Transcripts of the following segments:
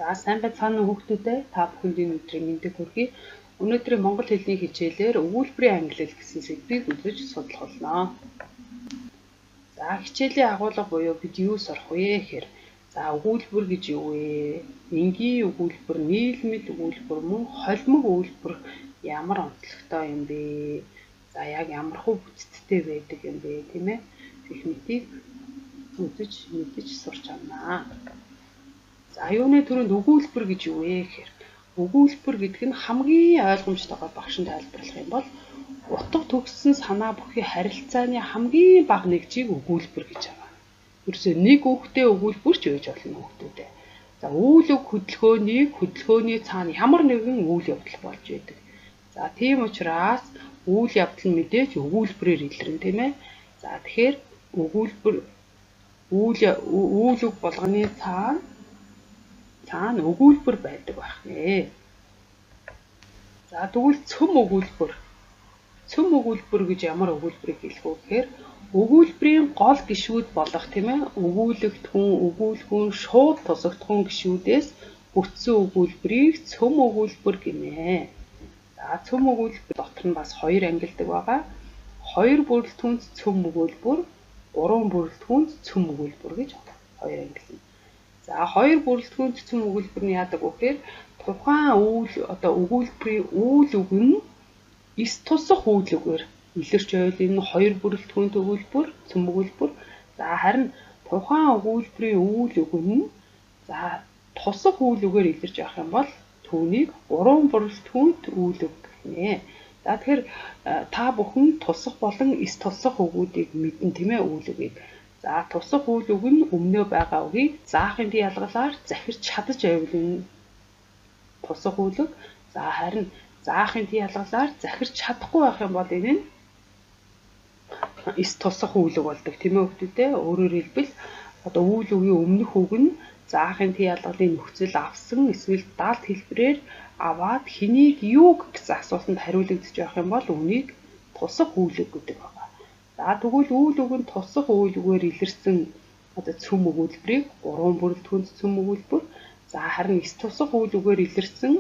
За сайн байцгаана уу хүүхдүүдээ. Та бүхэнд энэ өдрийн мэндийг хүргэе. Өнөөдрийн монгол хэлний хичээлээр өгүүлбэрийн ангилал гэсэн сэдвийг үзэж судлах болно. За хичээлийн агуулга буюу бид юу сурах вэ гэхээр за өгүүлбэр гэж юу вэ? Энгийн өгүүлбэр, нийлмэл өгүүлбэр мөн холимог өгүүлбэр ямар онцлогтой юм бэ? За яг ямархуу бүтцтэй байдаг юм бэ, тийм ээ? Гэх мэтийг үзэж мэдэж сурч авнаа. За юуны төрөнд өгүүлбэр гэж юу вэ гэхээр өгүүлбэр гэдэг нь хамгийн ойлгомжтойгоор багшин тайлбарлах юм бол утга төгссөн санаа бүхий харилцааны хамгийн бага нэгжийг өгүүлбэр гэж байгаа. Ерөөсөө нэг үгтэй өгүүлбэр ч үйж болно хүүхдүүдээ. За үйл үг хөдөлгөөний цаана ямар нэгэн үйл явдал болж байдаг. За тийм учраас үйл явдал нь мэдээж өгүүлбэрээр илэрнэ, тийм ээ. За тэгэхээр өгүүлбэр үйл үг болгоны цаана өгүүлбэр байдаг байх нэ. За тэгвэл цөм өгүүлбэр гэж ямар өгүүлбэрийг хэлэх вэ гэхээр өгүүлбэрийн гол гишүүд болох, тийм ээ, өгүүлхэн, шууд тусагдхан гишүүдээс бүтсэн өгүүлбэрийг цөм өгүүлбэр гинэ. За цөм өгүүлбэр дотор нь бас хоёр ангилдаг байгаа. Хоёр бүрэлдэхүүнт цөм өгүүлбэр, гурван бүрэлдэхүүнт цөм өгүүлбэр гэж хоёр ангилна. За хоёр бүрэлдэхүүнт цөм өгүүлбэр нь яадаг вэ гэхээр тухайн өгүүлбэрийн үйл үг нь эс тусах үйл үгээр илэрч байвал энэ хоёр бүрэлдэхүүнт өгүүлбэр, цөм өгүүлбэр. За харин тухайн өгүүлбэрийн үйл үг нь тусах үйл үгээр илэрч явах юм бол түүнийг гурван бүрэлдэхүүнт үйл үг гэнэ. За тэгэхээр та бүхэн тусах болон эс тусах үгүүдийг мэднэ, тийм ээ, үйл үгийг. За тусах үйл үг нь өмнөө байгаа үгийг заахын ялгалаар захирч чадаж байвал энэ тусах үйл үг. За харин заахын ялгалаар захирч чадахгүй байх юм бол энэ нь эс тусах үйл үг болдог, тийм ээ хүүхдүүдээ. Өөрөөр хэлбэл үйл үгийн өмнөх үг нь заахын ялгалын нөхцөл авсан эсвэл даалт хэлбэрээр аваад хэнийг юу гэсэн асуултанд хариулагдчих байх юм бол үнийг тусах үйл үг гэдэг байна. За тэгвэл үйл үг нь тусах үйл үгээр илэрсэн цөм өгүүлбэрийг гурван бүрэлдэхүүнт цөм өгүүлбэр, за харин эс тусах үйл үгээр илэрсэн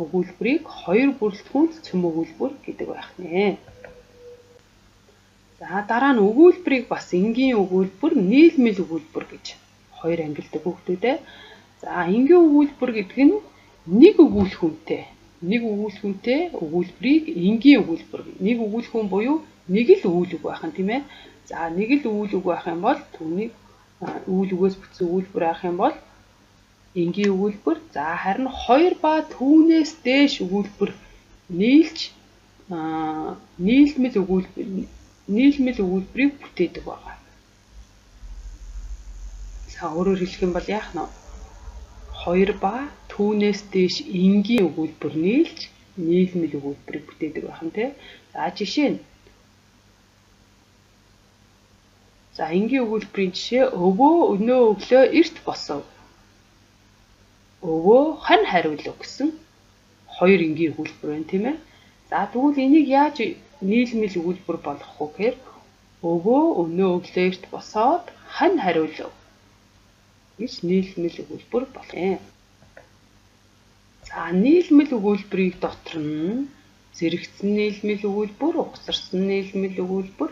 өгүүлбэрийг хоёр бүрэлдэхүүнт цөм өгүүлбэр гэдэг байх нэ. За дараа нь өгүүлбэрийг бас энгийн өгүүлбэр, нийлмэл өгүүлбэр гэж хоёр ангилдаг хүүхдүүдээ. За энгийн өгүүлбэр гэдэг нь нэг өгүүлбэрийг энгийн өгүүлбэр. Нэг өгүүлбэр буюу нэг л үйл үг байх нь, тийм ээ. За нэг л үйл үг байх юм бол түүнийг үйл үгээс бүтсэн өгүүлбэр байх юм бол энгийн өгүүлбэр. За харин хоёр ба түүнээс дээш өгүүлбэр нийлмэл өгүүлбэрийг бүтээдэг байна. За өөрөөр хэлэх юм бол яах нь хоёр ба түүнээс дээш энгийн өгүүлбэр нийлж нийлмэл өгүүлбэрийг бүтээдэг байх нь, тийм. За жишээ нь энгийн өгүүлбэрийн жишээ өвөө өнөө өглөө эрт босов. Өвөө хань хариулав гэсэн хоёр энгийн өгүүлбэр байна, тийм ээ. За тэгвэл энийг яаж нийлмэл өгүүлбэр болгох вэ гэхээр өвөө өнөө өглөө эрт босоод хань хариулав гэж нийлмэл өгүүлбэр болно. За нийлмэл өгүүлбэрийг дотор нь зэрэгцэн нийлмэл өгүүлбэр, угсарсан нийлмэл өгүүлбэр,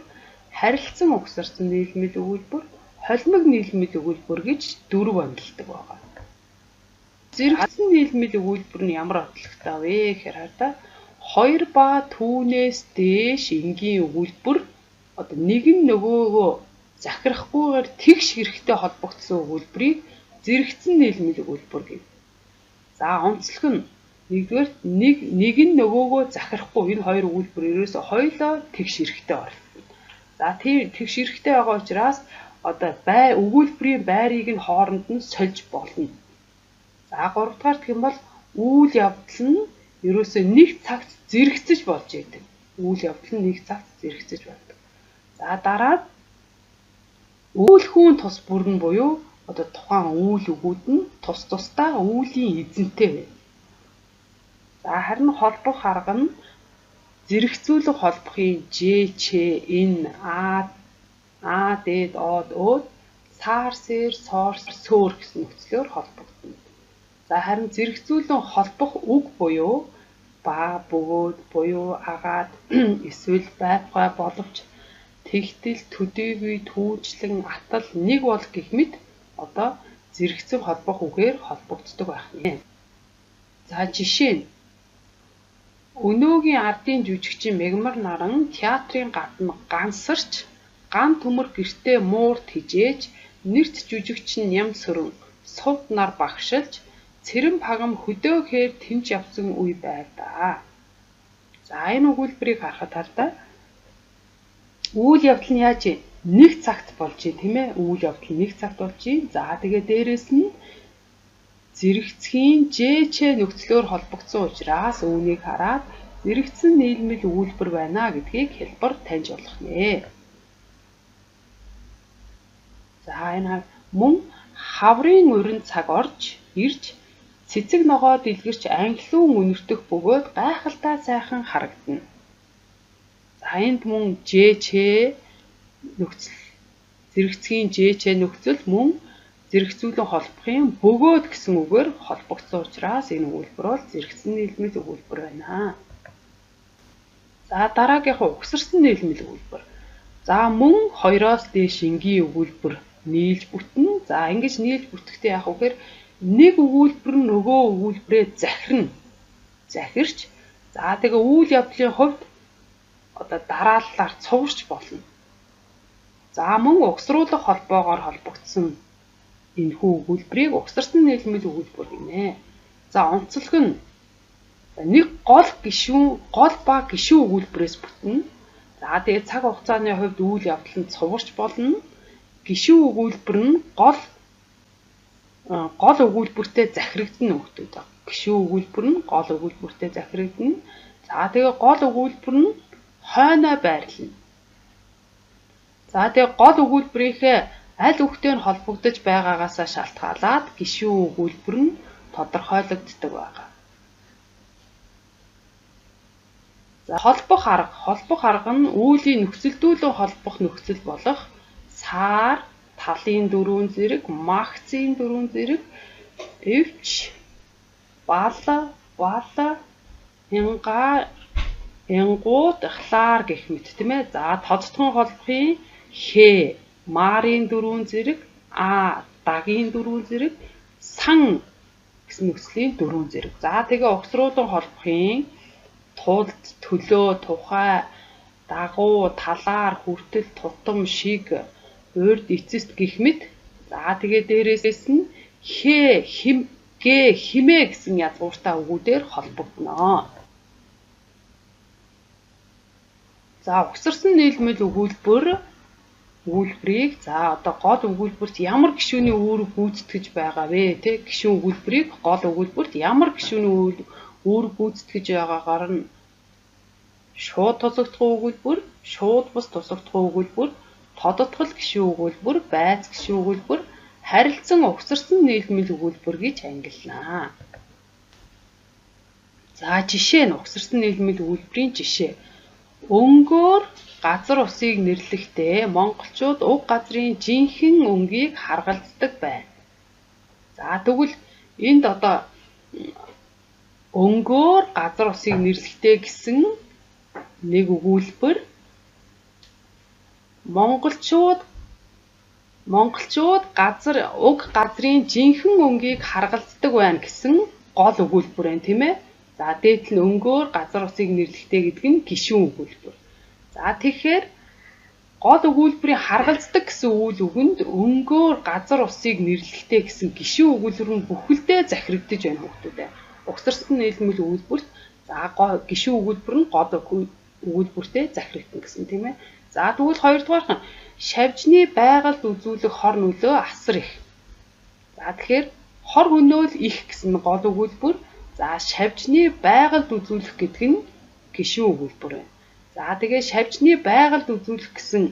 харилцан угсарсан нийлмэл өгүүлбэр, холимог нийлмэл өгүүлбэр гэж дөрв ангилдаг байна. Зэрэгцэн нийлмэл өгүүлбэр нь ямар онцлогтой вэ гэхээр хараа хоёр ба түүнээс дээш энгийн өгүүлбэр нэг нь нөгөөгөө захирахгүйгээр тэгш хэрэгтэй холбогдсон өгүүлбэрийг зэрэгцэн нийлмэл өгүүлбэр гэв. За онцлог нь нэгдүгээр нэг нь нөгөөгөө захирахгүй, энэ хоёр өгүүлбэр ерөөсөө хоёулаа тэгш хэрэгтэй оролцсон. За тийм тэгш хэрэгтэй байгаа учраас өгүүлбэрийн байрыг нь хооронд нь сольж болно. За гуравдугаар гэх юм бол үйл явдал нь ерөөсөө нэг цагт зэрэгцэж болж идэг. За дараа өгүүлхэн тус бүрэн буюу тухайн үйл үгүүд нь тусдаа үүлийн эзэнтэй байна. За харин холбох арга нь зэрэгцүүлэг холбохын Ж, Ч, Н, А, Д, Од, Өөд, Саар, Сэр, Соор, Сөөр гэсэн нөхцлөөр холбогдно. За харин зэрэгцүүлэн холбох үг буюу ба, бөгөөд, буюу агаад эсвэл байвгай боловч тэгтэл, төдийгүй, түүнчлэн, атал, нэг бол гэх мэт одоо зэрэгцэн холбох үгээр холбогддог байх нэ. За жишээ нь өнөөгийн ардын жүжигчин Мегмар наран театрын гадна гансарч ган төмөр гэртээ муурт хижээж нэрт жүжигчин Нямсөрөн сувд нар багшилж цэрэн пагам хөдөөхээр тэмж явсан үе байв да. За энэ өгүүлбэрийг харахад тал үйл явдал нь яаж вэ? Нэг цагт болж байна тийм ээ. Үйл явдал нэг цагт болж байна. За тэгээ дээрэс нь зэрэгцгийн жээчээ нөхцлөөр холбогдсон учраас үүнийг хараад зэрэгцэн нийлмэл өгүүлбэр байна гэдгийг хэлбэр таньж болох нэ. За энэ мөн хаврын урин цаг орж ирж цэцэг ногоо дэлгэрч анхлуун үнэртэх бөгөөд гайхалтай сайхан харагдана. За энд мөн жээчээ нөхцөл зэрэгцгийн жээчээ нөхцөл мөн зэрэгцүүлэн холбохын бөгөөд гэсэн үгээр холбогдсон учраас энэ өгүүлбэр бол зэрэгцэн нийлмэл өгүүлбэр байна. За дараагийнхаа угсарсан нийлмэл өгүүлбэр. За мөн хоёроос дээш энгийн өгүүлбэр нийлж бүтнэ. За ингэж нийлж бүтэхдээ яах вэ гэхээр нэг өгүүлбэр нь нөгөө өгүүлбэрээ захирна. Захирч за тэгээ үйл явдлын хувьд одоо дарааллаар цугшиж болно. За мөн угсруулах холбоогоор холбогдсон энэхүү өгүүлбэрийг угсарсан нийлмэл өгүүлбэр гэнэ. За онцлог нь нэг гол ба гишүүн өгүүлбэрээс бүтнэ. За тэгээ цаг хугацааны хувьд үйл явдал нь цугшиж болно. Гишүүн өгүүлбэр нь гол өгүүлбэртэй захирагдана өгдөг. Гишүүн өгүүлбэр нь гол өгүүлбэртэй захирагдана. За тэгээ гол өгүүлбэр нь хойноо байрлана. За тэгээ гол өгүүлбэрийнхээ аль үгтэй нь холбогдож байгаагаас шалтгаалаад гишүүн өгүүлбэр нь тодорхойлогддог байгаа. За холбох арга нь үүлийн нөхцөлдүүлэн холбох нөхцөл болох саар, талын дөрвөн зэрэг, магцын дөрвөн зэрэг, эвч, бала, янгууд, хлаар гэх мэт тийм ээ. За тодтгон холбохын хэ, марын дөрвөн зэрэг, дагийн дөрвөн зэрэг, сан гэсэн нөхцөлийн дөрвөн зэрэг. За тэгээ угсруулан холбохын тулд, төлөө, тухай, дагуу, талаар, хүртэл, тутам, шиг, урд, эцэст гэх мэт. За тэгээ дээрээс нь хэ, гэ, химээ гэсэн язгууртай үгүүдээр холбогдно. За угсарсан нийлмэл өгүүлбэрийг за одоо гол өгүүлбэрт ямар гишүүний үүрэг гүйцэтгэж байгаа вэ? Тэ гишүүн өгүүлбэрийг гол өгүүлбэрт ямар гишүүний үүрэг гүйцэтгэж байгаагаар нь шууд тусагдах өгүүлбэр, шууд бус тусагдах өгүүлбэр, тодотгол гишүүн өгүүлбэр, байц гишүүн өгүүлбэр, харилцан угсарсан нийлмэл өгүүлбэр гэж ангиллана. За жишээ нь угсарсан нийлмэл өгүүлбэрийн жишээ. Өнгөөр газар усыг нэрлэхдээ монголчууд уг газрын жинхэнэ өнгийг харгалздаг байна. За тэгвэл энд одоо өнгөөр газар усыг нэрлэхдээ гэсэн нэг өгүүлбэр монголчууд уг газрын жинхэнэ өнгийг харгалздаг байна гэсэн гол өгүүлбэр байна тийм ээ. За дээд нь өнгөөр газар усыг нэрлэхдээ гэдэг нь гишүүн өгүүлбэр. За тэгэхээр гол өгүүлбэрийн харгалздаг гэсэн үйл үгэнд өнгөөр газар усыг нэрлэхдээ гэсэн гишүүн өгүүлбэр нь бүхэлдээ захирагдаж байна хүүхдүүдээ. Угсарсан нийлмэл өгүүлбэрт за гишүүн өгүүлбэр нь гол өгүүлбэртэй захирагдана гэсэн тийм ээ. За тэгвэл хоёрдугаарх нь шавжны байгальд үзүүлэх хор нөлөө асар их. За тэгэхээр хор хөнөөл их гэсэн гол өгүүлбэр. За шавжны байгальд үзүүлэх гэдэг нь гишүүн өгүүлбэр байна. За тэгээ шавжны байгальд үзүүлэх гэсэн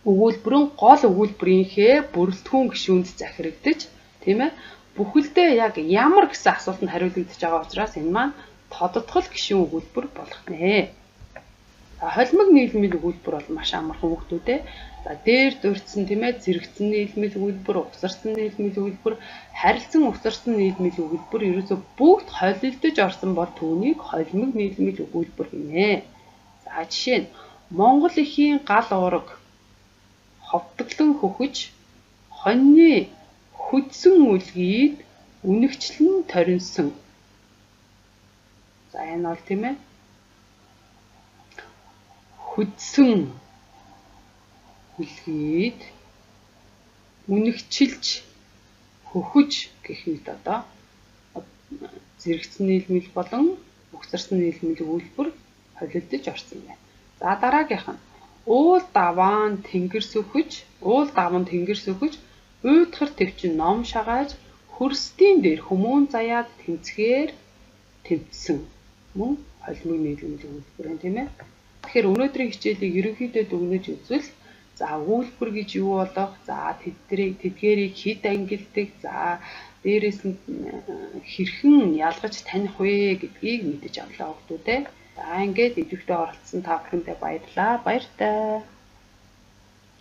өгүүлбэр нь гол өгүүлбэрийнхээ бүрэлдэхүүн гишүүнд захирагдаж тийм ээ. Бүхэлдээ яг ямар гэсэн асуултанд хариулагдаж байгаа учраас энэ маань тодотгол гишүүн өгүүлбэр болох нэ. Холимог нийлмэл өгүүлбэр бол маш амархан хүүхдүүдээ. За дээр дурдсан тийм ээ зэрэгцэн нийлмэл өгүүлбэр, усарсан нийлмэл өгүүлбэр, харилцан усарсан нийлмэл өгүүлбэр ерөөсөө бүгд холилдож орсон бол түүнийг холимог нийлмэл өгүүлбэр гинэ. За жишээ нь Монгол эхийн гал уураг ховдоглон хөхөж хоньны хөдсөн үлгийд үнэгчлэн торинсон. За энэ бол тийм ээ хөдсөн үлгийд үнэгчилж хөхөж гэх үед одоо зэрэгцэн нийлмэл болон угсарсан нийлмэл өгүүлбэр холилдож орсон байна. За дараагийнх нь уул даваан тэнгэр сөхөж уйдхар төвчин ном шагааж хөрстийн дээр хүмүүн заяад тэнцгээр тэмцсэн мөн холимог нийлмэл өгүүлбэр байна тийм ээ. Тэгэхээр өнөөдрийн хичээлийг ерөнхийдөө дүгнэж үзвэл за өгүүлбэр гэж юу болох, за тэдгээрийг хэд ангилдаг, за дээрээс нь хэрхэн ялгаж таних вэ гэдгийг мэдэж авлаа хүүхдүүд ээ. За ингээд идэвхтэй оролцсон та бүхэндээ баярлалаа. Баяртай.